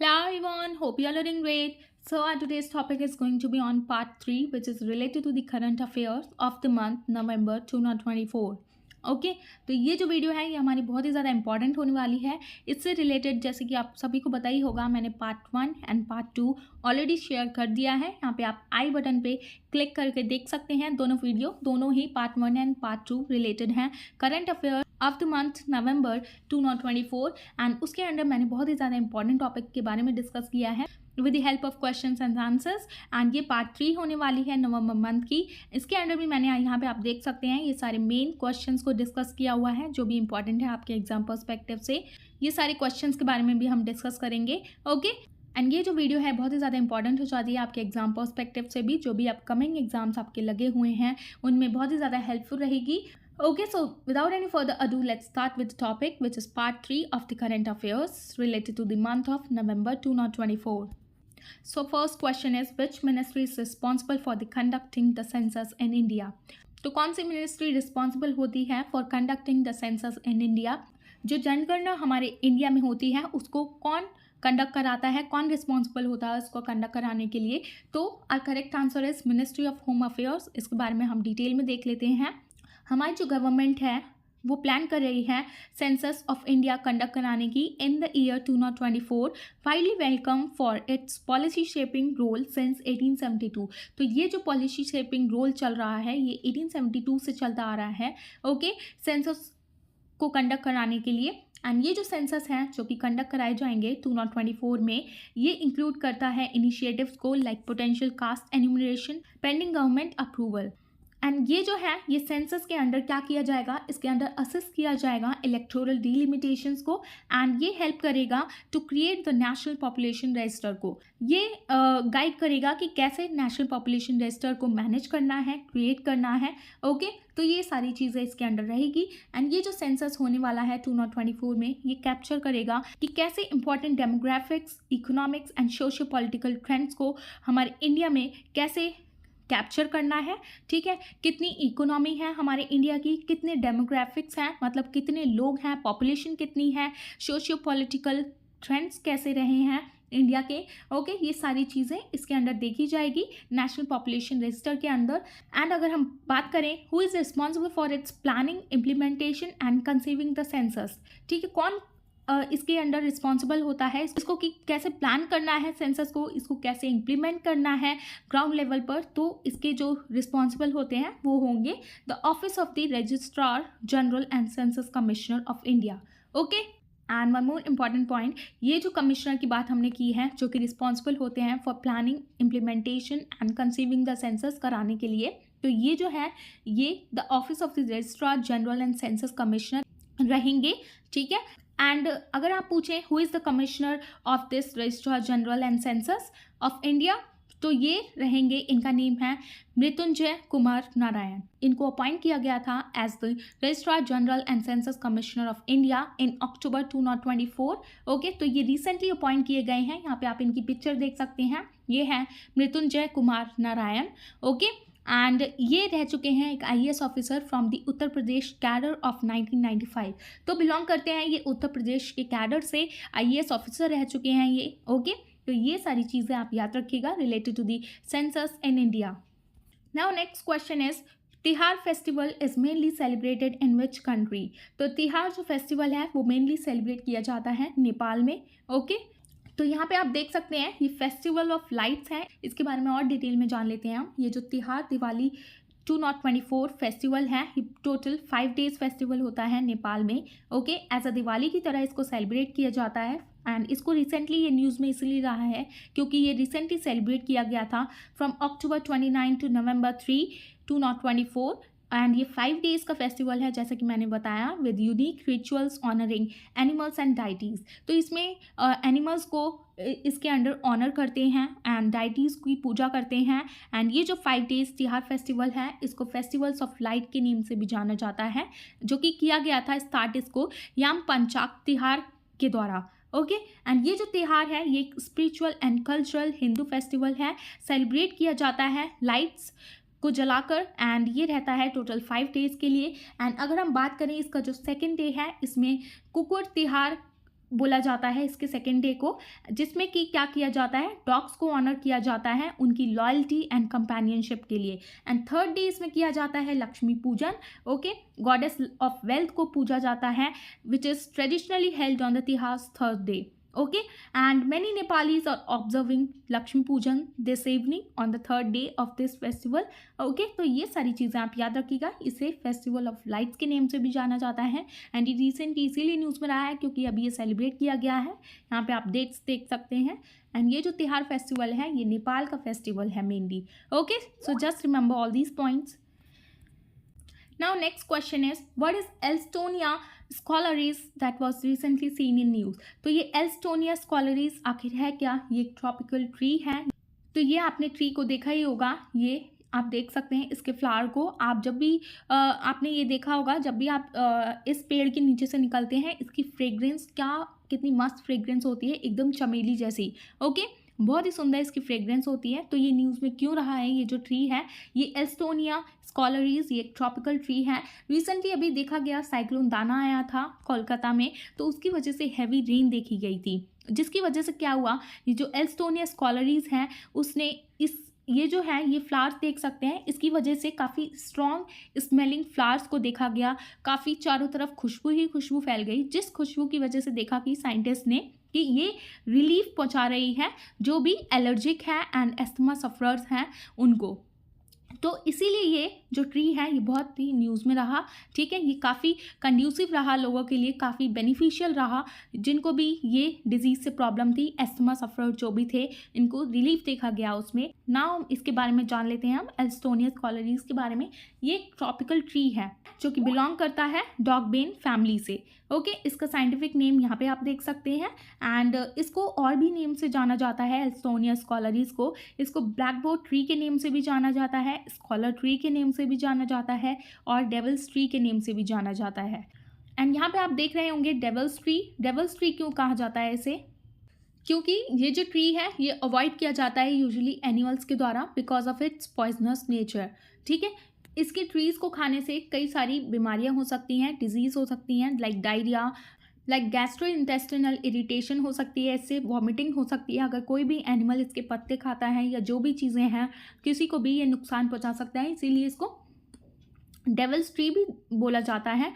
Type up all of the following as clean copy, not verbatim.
Hello everyone, hope you are doing great. So our today's topic is going to be on part 3 which is related to the current affairs of the month November 2024. Okay तो ये जो video है ये हमारी बहुत ही ज़्यादा important होने वाली है। इससे रिलेटेड जैसे कि आप सभी को पता ही होगा मैंने part 1 and part 2 already share कर दिया है। यहाँ पे आप आई बटन पे क्लिक करके देख सकते हैं दोनों वीडियो, दोनों ही पार्ट 1 एंड पार्ट 2 रिलेटेड हैं current affair of the month November 2024 and उसके अंदर मैंने बहुत ही ज़्यादा इंपॉर्टेंट टॉपिक के बारे में डिस्कस किया है with the help of questions and answers and ये पार्ट 3 होने वाली है नवंबर मंथ की। इसके अंदर भी मैंने यहाँ पे आप देख सकते हैं ये सारे मेन क्वेश्चंस को डिस्कस किया हुआ है जो भी इंपॉर्टेंट है आपके एग्जाम पर्सपेक्टिव से। ये सारे क्वेश्चंस के बारे में भी हम डिस्कस करेंगे। ओके एंड ये जो वीडियो है बहुत ही ज़्यादा इंपॉर्टेंट हो जाती है आपके एग्जाम पर्सपेक्टिव से भी, जो भी अपकमिंग एग्जाम्स आपके लगे हुए हैं उनमें बहुत ही ज़्यादा हेल्पफुल रहेगी। Okay, so without any further ado, let's start with the topic, which is part 3 of the current affairs related to the month of November 2024. So first question is, which ministry is responsible for the conducting the census in India? तो कौन सी ministry responsible होती है for conducting the census in India? जो जनगणना हमारे India में होती है उसको कौन कंडक्ट कराता है, कौन रिस्पॉन्सिबल होता है उसको कंडक्ट कराने के लिए? तो our correct answer is ministry of home affairs. इसके बारे में हम डिटेल में देख लेते हैं। हमारी जो गवर्नमेंट है वो प्लान कर रही है सेंसस ऑफ इंडिया कंडक्ट कराने की in the year 2024, finally welcome for its policy shaping role since 1872। तो ये जो पॉलिसी शेपिंग रोल चल रहा है ये 1872 से चलता आ रहा है। ओके, सेंसस को कंडक्ट कराने के लिए एंड ये जो सेंसस हैं जो कि कंडक्ट कराए जाएंगे 2024 में, ये इंक्लूड करता है इनिशिएटिव्स को like potential caste enumeration pending government approval. And ये जो है ये सेंसस के अंडर क्या किया जाएगा, इसके अंडर असिस्ट किया जाएगा इलेक्टोरल डिलिमिटेशंस को एंड ये हेल्प करेगा to create the national population register को। ये गाइड करेगा कि कैसे नेशनल पॉपुलेशन रजिस्टर को मैनेज करना है, क्रिएट करना है। ओके तो ये सारी चीज़ें इसके अंडर रहेगी एंड ये जो सेंसस होने वाला है 2024 में ये कैप्चर करेगा कि कैसे important demographics, economics and socio political trends को हमारे इंडिया में कैसे कैप्चर करना है। ठीक है, कितनी इकोनॉमी है हमारे इंडिया की, कितने डेमोग्राफिक्स हैं मतलब कितने लोग हैं, पॉपुलेशन कितनी है, सोशियो पॉलिटिकल ट्रेंड्स कैसे रहे हैं इंडिया के। ओके ये सारी चीज़ें इसके अंदर देखी जाएगी नेशनल पॉपुलेशन रजिस्टर के अंदर। एंड अगर हम बात करें who is responsible for its planning, implementation and conceiving the census, ठीक है, कौन इसके अंडर रिस्पॉन्सिबल होता है, इसको कि कैसे प्लान करना है सेंसस को, इसको कैसे इम्प्लीमेंट करना है ग्राउंड लेवल पर, तो इसके जो रिस्पॉन्सिबल होते हैं वो होंगे the office of the registrar general and census commissioner of India. Okay and one more important point, ये जो कमिश्नर की बात हमने की है जो कि रिस्पॉन्सिबल होते हैं for planning, implementation and conceiving the census कराने के लिए, तो ये जो है ये the office of the registrar general and census commissioner रहेंगे। ठीक है, एंड अगर आप पूछें who is the commissioner of this registrar general and census of India, तो ये रहेंगे, इनका नेम है मृत्युंजय कुमार नारायण। इनको अपॉइंट किया गया था as the registrar general and census commissioner of India in October 2024। Okay तो ये रिसेंटली अपॉइंट किए गए हैं। यहाँ पे आप इनकी पिक्चर देख सकते हैं, ये है मृत्युंजय कुमार नारायण। ओके एंड ये रह चुके हैं एक IAS officer from the Uttar Pradesh cadre of 1995। तो बिलोंग करते हैं ये उत्तर प्रदेश के कैडर से, IAS ऑफिसर रह चुके हैं ये। ओके तो ये सारी चीज़ें आप याद रखिएगा related to the census in India. Now next question is Tihar festival is mainly celebrated in which country? तो तिहार जो फेस्टिवल है वो मेनली सेलिब्रेट किया जाता है नेपाल में। ओके तो यहाँ पे आप देख सकते हैं ये फेस्टिवल ऑफ लाइट्स है, इसके बारे में और डिटेल में जान लेते हैं हम। ये जो तिहार दिवाली 2024 फेस्टिवल है ये टोटल 5 डेज फेस्टिवल होता है नेपाल में। ओके एज अ दिवाली की तरह इसको सेलिब्रेट किया जाता है एंड इसको रिसेंटली ये न्यूज़ में इसलिए रहा है क्योंकि ये रिसेंटली सेलिब्रेट किया गया था from October 29 to November 3 2024 and ये 5 डेज़ का फेस्टिवल है जैसा कि मैंने बताया with unique rituals honouring animals and deities. तो इसमें एनिमल्स को इसके अंडर ऑनर करते हैं एंड डाइटीज़ की पूजा करते हैं एंड ये जो 5 डेज़ तिहार फेस्टिवल है इसको फेस्टिवल्स ऑफ लाइट के नेम से भी जाना जाता है, जो कि किया गया था स्टार्ट इसको याम पंचाक तिहार के द्वारा। ओके एंड ये जो त्यौहार है ये spiritual and cultural Hindu festival है, सेलिब्रेट किया जाता है लाइट्स को जलाकर एंड ये रहता है टोटल 5 डेज़ के लिए। एंड अगर हम बात करें इसका जो सेकंड डे है इसमें कुकुर तिहार बोला जाता है इसके सेकेंड डे को, जिसमें कि क्या किया जाता है, डॉग्स को ऑनर किया जाता है उनकी लॉयल्टी एंड कंपेनियनशिप के लिए। एंड थर्ड डे इसमें किया जाता है लक्ष्मी पूजन, ओके, गॉडेस ऑफ वेल्थ को पूजा जाता है, which is traditionally held on the Tihar third day, okay, and many Nepalis are observing Lakshmi Pujan this evening on the third day of this festival, okay। तो ये सारी चीज़ें आप याद रखिएगा। इसे फेस्टिवल ऑफ लाइट्स के नेम से भी जाना जाता है एंड ये रिसेंटली इसीलिए न्यूज़ में रहा है क्योंकि अभी ये सेलिब्रेट किया गया है। यहाँ पे आप डेट्स देख सकते हैं। एंड ये जो तिहार फेस्टिवल है ये नेपाल का फेस्टिवल है mainly, okay. So just remember all these points. Now next question is, what is Elstonia Scholaris that was recently seen in news? तो ये Elstonia Scholaris आखिर है क्या? ये एक ट्रॉपिकल ट्री है। तो ये आपने ट्री को देखा ही होगा, ये आप देख सकते हैं इसके फ्लावर को। आप जब भी आपने ये देखा होगा, जब भी आप इस पेड़ के नीचे से निकलते हैं, इसकी फ्रेग्रेंस कितनी मस्त फ्रेग्रेंस होती है, एकदम चमेली जैसी, ओके। बहुत ही सुंदर इसकी फ्रेग्रेंस होती है। तो ये न्यूज़ में क्यों रहा है, ये जो ट्री है ये एल्स्टोनिया स्कॉलरीज, ये एक ट्रॉपिकल ट्री है। रिसेंटली अभी देखा गया साइक्लोन दाना आया था कोलकाता में, तो उसकी वजह से हैवी रेन देखी गई थी, जिसकी वजह से क्या हुआ, ये जो एल्स्टोनिया स्कॉलरीज हैं उसने ये जो है ये फ्लावर्स देख सकते हैं, इसकी वजह से काफ़ी स्ट्रॉन्ग स्मेलिंग फ्लावर्स को देखा गया। काफ़ी चारों तरफ खुशबू ही खुशबू फैल गई, जिस खुशबू की वजह से देखा कि साइंटिस्ट ने कि ये रिलीफ पहुंचा रही है जो भी एलर्जिक है एंड एस्थमा सफरर्स हैं उनको। तो इसीलिए ये जो ट्री है ये बहुत ही न्यूज़ में रहा, ठीक है। ये काफ़ी कंड्यूसिव रहा लोगों के लिए, काफ़ी बेनिफिशियल रहा, जिनको भी ये डिजीज़ से प्रॉब्लम थी, एस्थमा सफरर जो भी थे, इनको रिलीफ देखा गया उसमें। नाउ इसके बारे में जान लेते हैं हम एल्स्टोनिया स्कॉलरीज के बारे में। ये एक ट्रॉपिकल ट्री है जो कि बिलोंग करता है डॉगबेन फैमिली से, ओके। इसका साइंटिफिक नेम यहाँ पे आप देख सकते हैं एंड इसको और भी नेम से जाना जाता है एल्स्टोनिया स्कॉलरीज को। इसको ब्लैकबोर्ड ट्री के नेम से भी जाना जाता है, स्कॉलर ट्री के नेम से भी जाना जाता है और डेविल्स ट्री के नेम से भी जाना जाता है। एंड यहाँ पे आप देख रहे होंगे डेविल्स ट्री क्यों कहा जाता है इसे, क्योंकि ये जो ट्री है ये अवॉइड किया जाता है यूजुअली एनिमल्स के द्वारा because of its poisonous nature, ठीक है। इसके ट्रीज़ को खाने से कई सारी बीमारियां हो सकती हैं, डिजीज़ हो सकती हैं, like diarrhoea, like gastrointestinal irritation हो सकती है, इससे वॉमिटिंग हो सकती है। अगर कोई भी एनिमल इसके पत्ते खाता है या जो भी चीज़ें हैं, किसी को भी ये नुकसान पहुंचा सकता है, इसीलिए इसको डेविल्स ट्री भी बोला जाता है।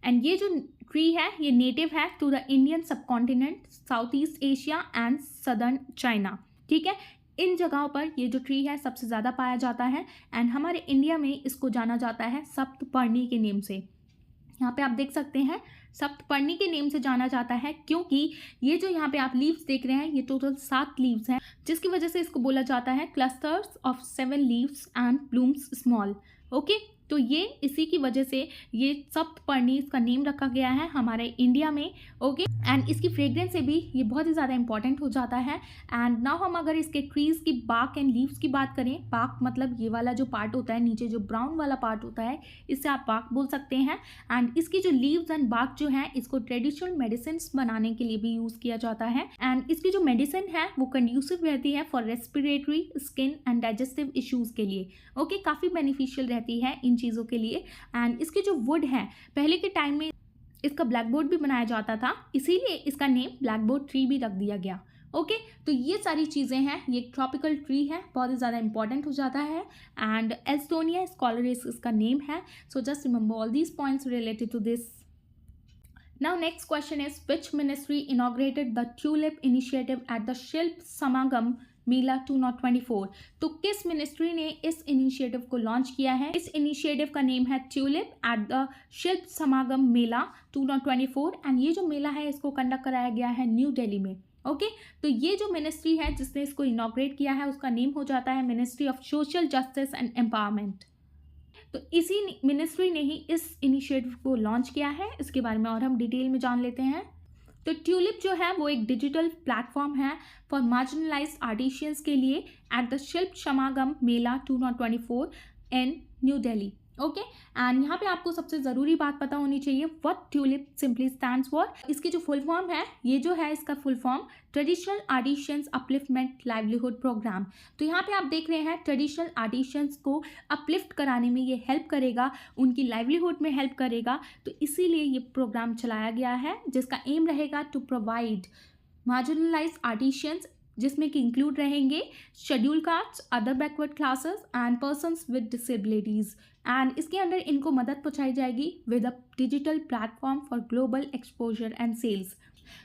एंड ये जो ट्री है ये नेटिव है to the Indian subcontinent, south east Asia and southern China, ठीक है। इन जगहों पर ये जो ट्री है सबसे ज़्यादा पाया जाता है एंड हमारे इंडिया में इसको जाना जाता है सप्तपर्णी के नेम से। यहाँ पे आप देख सकते हैं सप्तपर्णी के नेम से जाना जाता है क्योंकि ये जो यहाँ पे आप लीव्स देख रहे हैं ये टोटल 7 लीव्स हैं, जिसकी वजह से इसको बोला जाता है clusters of 7 leaves and blooms small, okay. तो ये इसी की वजह से ये सप्तपर्णी इसका नेम रखा गया है हमारे इंडिया में, ओके। एंड इसकी फ्रेग्रेंस से भी ये बहुत ही ज़्यादा इंपॉर्टेंट हो जाता है। एंड नाउ हम अगर इसके ट्रीज़ की बार्क एंड लीव्स की बात करें, बार्क मतलब ये वाला जो पार्ट होता है नीचे जो ब्राउन वाला पार्ट होता है, इससे आप बार्क बोल सकते हैं। एंड इसकी जो लीव्स एंड बार्क जो है इसको ट्रेडिशनल मेडिसिन बनाने के लिए भी यूज़ किया जाता है। एंड इसकी जो मेडिसिन है वो कंड्यूसिव रहती है for respiratory, skin and digestive issues के लिए, ओके। काफ़ी बेनिफिशियल रहती है इन चीज़ों के लिए। एंड इसकी जो वुड है पहले के टाइम में इसका ब्लैकबोर्ड भी बनाया जाता था, इसीलिए इसका नेम ब्लैकबोर्ड ट्री भी रख दिया गया, ओके। तो ये सारी चीज़ें हैं, ये एक ट्रॉपिकल ट्री है, बहुत ही ज़्यादा इंपॉर्टेंट हो जाता है। एंड एल्स्टोनिया स्कॉलरीज इसका नेम है। So just remember all these points related to this. Now next question is, which ministry inaugurated the tulip initiative at the Shilp Samagam मेला 2024? तो किस मिनिस्ट्री ने इस इनिशिएटिव को लॉन्च किया है? इस इनिशिएटिव का नेम है tulip eight the Shilp Samagam Mela 2024 and ये जो मेला है इसको कंडक्ट कराया गया है न्यू दिल्ली में, ओके। तो ये जो मिनिस्ट्री है जिसने इसको इनॉग्रेट किया है उसका नेम हो जाता है ministry of social justice and empowerment. तो इसी मिनिस्ट्री ने ही इस इनिशिएटिव को लॉन्च किया है। इसके बारे में और हम डिटेल में जान लेते हैं। तो ट्यूलिप जो है वो एक डिजिटल प्लेटफॉर्म है फॉर मार्जिनलाइज्ड आर्टिशियंस के लिए at the Shilp Samagam Mela 2024 in New Delhi, okay. And यहाँ पे आपको सबसे ज़रूरी बात पता होनी चाहिए, what TULIP simply stands for. इसकी जो फुल फॉर्म है, ये जो है इसका full form traditional artisans upliftment livelihood programme. तो यहाँ पे आप देख रहे हैं ट्रेडिशनल आर्टिशंस को अपलिफ्ट कराने में ये हेल्प करेगा, उनकी लाइवलीहुड में हेल्प करेगा। तो इसीलिए ये प्रोग्राम चलाया गया है, जिसका एम रहेगा टू प्रोवाइड मार्जिनलाइज्ड आर्टिशंस, जिसमें कि इंक्लूड रहेंगे schedule castes, other backward classes and persons with disabilities. And इसके अंदर इनको मदद पहुंचाई जाएगी with a digital platform for global exposure and sales.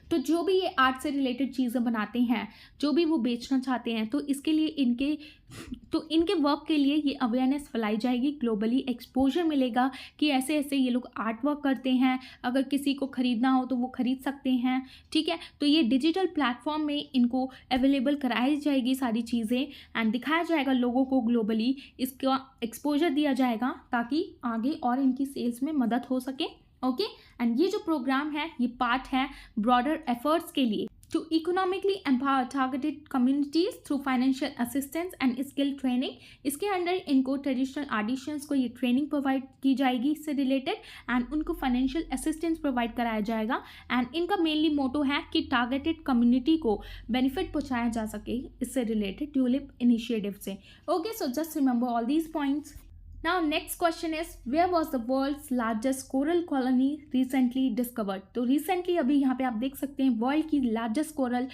तो जो भी ये आर्ट से रिलेटेड चीज़ें बनाते हैं, जो भी वो बेचना चाहते हैं, तो इसके लिए इनके वर्क के लिए ये अवेयरनेस फैलाई जाएगी, ग्लोबली एक्सपोजर मिलेगा कि ऐसे ऐसे ये लोग आर्ट वर्क करते हैं, अगर किसी को ख़रीदना हो तो वो ख़रीद सकते हैं। ठीक है, तो ये डिजिटल प्लेटफॉर्म में इनको अवेलेबल कराई जाएगी सारी चीज़ें एंड दिखाया जाएगा लोगों को, ग्लोबली इसका एक्सपोजर दिया जाएगा ताकि आगे और इनकी सेल्स में मदद हो सके। ओके, एंड ये जो प्रोग्राम है ये पार्ट है ब्रॉडर एफर्ट्स के लिए to economically empower targeted communities through financial assistance and skill training. इसके अंडर इनको ट्रेडिशनल आर्टिशंस को ये ट्रेनिंग प्रोवाइड की जाएगी इससे रिलेटेड, एंड उनको फाइनेंशियल असिस्टेंस प्रोवाइड कराया जाएगा। एंड इनका मेनली मोटो है कि टारगेटेड कम्युनिटी को बेनिफिट पहुंचाया जा सके इससे रिलेटेड ट्यूलिप इनिशिएटिव से। Okay, so just remember all these points. Now next question is, where was the world's largest coral colony recently discovered? तो recently अभी यहाँ पे आप देख सकते हैं वर्ल्ड की लार्जेस्ट कोरल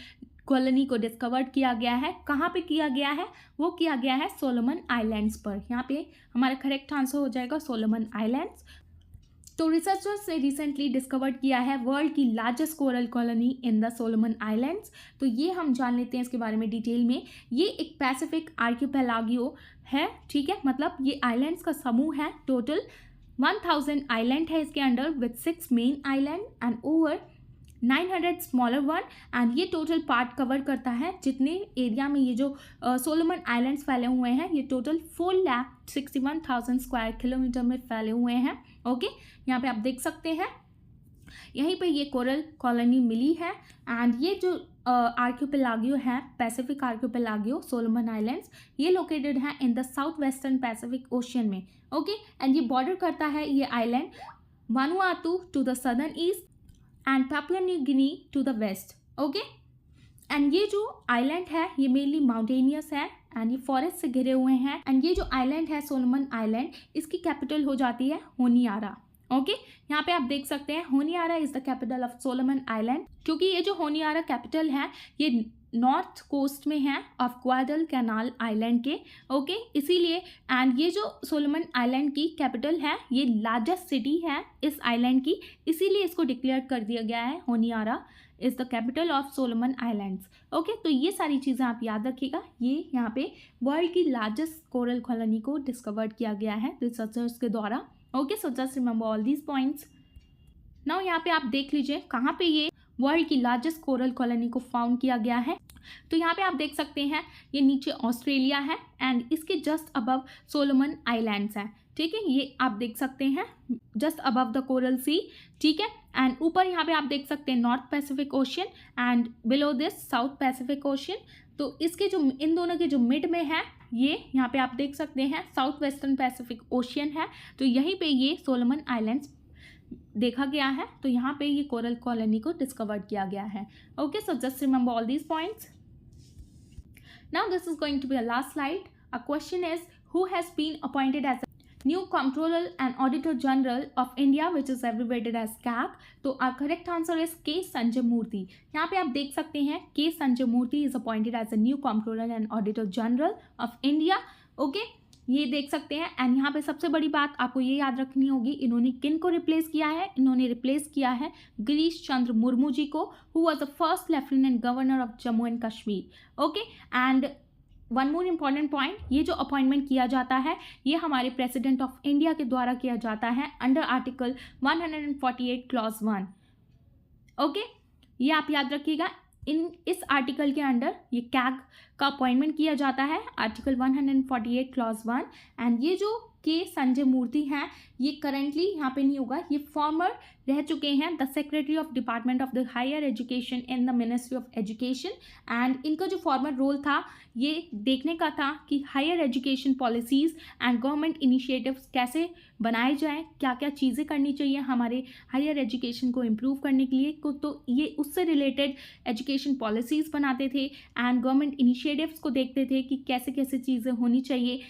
कॉलोनी को डिस्कवर्ड किया गया है। कहाँ पे किया गया है? वो किया गया है सोलोमन आइलैंड्स पर। यहाँ पे हमारा करेक्ट आंसर हो जाएगा सोलोमन आइलैंड्स। तो रिसर्चर्स ने रिसेंटली डिस्कवर्ड किया है वर्ल्ड की largest coral colony in the Solomon islands. तो ये हम जान लेते हैं इसके बारे में डिटेल में। ये एक पैसिफिक आर्किपेलागो है, ठीक है, मतलब ये आइलैंड्स का समूह है। टोटल 1000 आइलैंड है इसके under with 6 main island and over 900 smaller one. And ये टोटल पार्ट कवर करता है, जितने एरिया में ये जो सोलोमन आइलैंड्स फैले हुए हैं ये टोटल 4,61,000 स्क्वायर किलोमीटर में फैले हुए हैं। ओके, यहाँ पे आप देख सकते हैं यहीं पे ये कोरल कॉलोनी मिली है। एंड ये जो आर्किपेलागो है, पैसिफिक आर्किपेलागो सोलोमन आइलैंड्स, ये लोकेटेड है in the south western Pacific Ocean में। ओके, एंड ये बॉर्डर करता है ये island Vanuatu to the southern east and Papua New Guinea to the west. Okay, and ये जो आइलैंड है ये मेनली माउंटेनियस है एंड ये फॉरेस्ट से घिरे हुए हैं। एंड ये जो आइलैंड है सोलोमन आइलैंड, इसकी कैपिटल हो जाती है होनियारा। ओके, यहाँ पे आप देख सकते हैं Honiara is the capital of Solomon island, क्योंकि ये जो होनियारा कैपिटल है ये नॉर्थ कोस्ट में है ऑफ ग्वाडल कैनाल आइलैंड के। ओके, इसीलिए एंड ये जो सोलोमन आइलैंड की कैपिटल है ये लार्जेस्ट सिटी है इस आइलैंड की, इसीलिए इसको डिक्लेयर कर दिया गया है Honiara is the capital of Solomon islands. Okay, तो ये सारी चीज़ें आप याद रखिएगा। ये यहाँ पे वर्ल्ड की लार्जेस्ट कोरल कॉलोनी को डिस्कवर्ड किया गया है रिसर्चर्स के द्वारा। Okay, so just remember all these points. Now यहाँ पे आप देख लीजिए कहाँ पे ये वर्ल्ड की लार्जेस्ट कोरल कॉलोनी को फाउंड किया गया है। तो यहाँ पे आप देख सकते हैं ये नीचे ऑस्ट्रेलिया है एंड इसके जस्ट अबव सोलोमन आइलैंड्स हैं। ठीक है, ये आप देख सकते हैं जस्ट अबव द कोरल सी। ठीक है, एंड ऊपर यहाँ पे आप देख सकते हैं north Pacific ocean and below this south Pacific ocean. तो इसके जो इन दोनों के जो मिड में है ये यहाँ पे आप देख सकते हैं साउथ वेस्टर्न पैसिफिक ओशियन है। तो यहीं पे ये सोलोमन आइलैंड्स देखा गया है। तो यहाँ पे ये कोरल कॉलोनी को डिस्कवर्ड किया गया है। Okay, so just remember all these points. Now this is going to be a last slide. A question is, who has been appointed as new controller and auditor general of India which is abbreviated as CAG? तो correct answer is K Sanjay मूर्ति। यहाँ पे आप देख सकते हैं के Sanjay Murthy is appointed as a new controller and auditor general of India. Okay, ये देख सकते हैं। एंड यहाँ पे सबसे बड़ी बात आपको ये याद रखनी होगी, इन्होंने किन को रिप्लेस किया है? इन्होंने रिप्लेस किया है गिरीश चंद्र मुर्मू जी को, who was the first lieutenant governor of Jammu and Kashmir. Okay, and one more important point, ये जो अपॉइंटमेंट किया जाता है ये हमारे प्रेसिडेंट ऑफ इंडिया के द्वारा किया जाता है अंडर आर्टिकल 148 क्लॉज 1। ओके, ये आप याद रखिएगा। इस आर्टिकल के अंडर ये कैग का अपॉइंटमेंट किया जाता है आर्टिकल 148 क्लॉज 1। एंड ये जो के संजय मूर्ति हैं, ये करेंटली यहाँ पे नहीं होगा, ये फॉर्मर रह चुके हैं the secretary of department of the higher education in the ministry of education. And इनका जो फॉर्मर रोल था ये देखने का था कि higher education policies and government initiatives कैसे बनाए जाएं, क्या क्या चीज़ें करनी चाहिए हमारे हायर एजुकेशन को इम्प्रूव करने के लिए को, तो ये उससे रिलेटेड एजुकेशन पॉलिसीज़ बनाते थे एंड गवर्नमेंट इनिशिएटिव्स को देखते थे कि कैसे कैसे चीज़ें होनी चाहिए।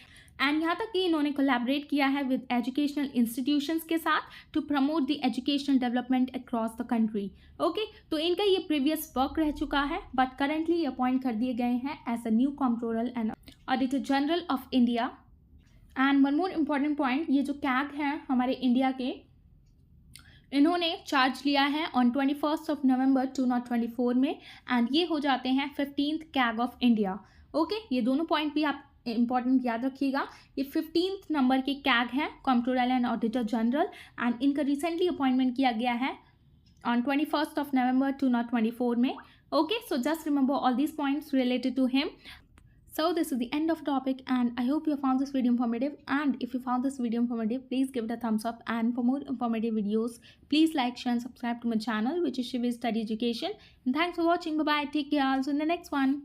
एंड यहाँ तक कि इन्होंने कोलैबोरेट किया है विद एजुकेशनल इंस्टीट्यूशंस के साथ to promote the educational development across the country. Okay, तो इनका ये प्रीवियस वर्क रह चुका है बट करेंटली ये अपॉइंट कर दिए गए हैं as a new controller and auditor general of India. And one more important point, ये जो कैग हैं हमारे इंडिया के, इन्होंने चार्ज लिया है ऑन 21 नवंबर 2024 में एंड ये हो जाते हैं 15th CAG of India. Okay, ये दोनों पॉइंट भी आप इंपॉर्टेंट याद रखिएगा। ये 15th नंबर के कैग हैं, controller and auditor general, and इनका रिसेंटली अपॉइंटमेंट किया गया है ऑन 21 नवंबर 2024 में। Okay, so just remember all these points related to him. So this is the end of topic and I hope you found this video informative, and if you found this video informative, please give it a thumbs up, and for more informative videos please like, share and subscribe to my channel, which is Shivi Study Education. And thanks for watching. Bye bye, take care. Also in the next one.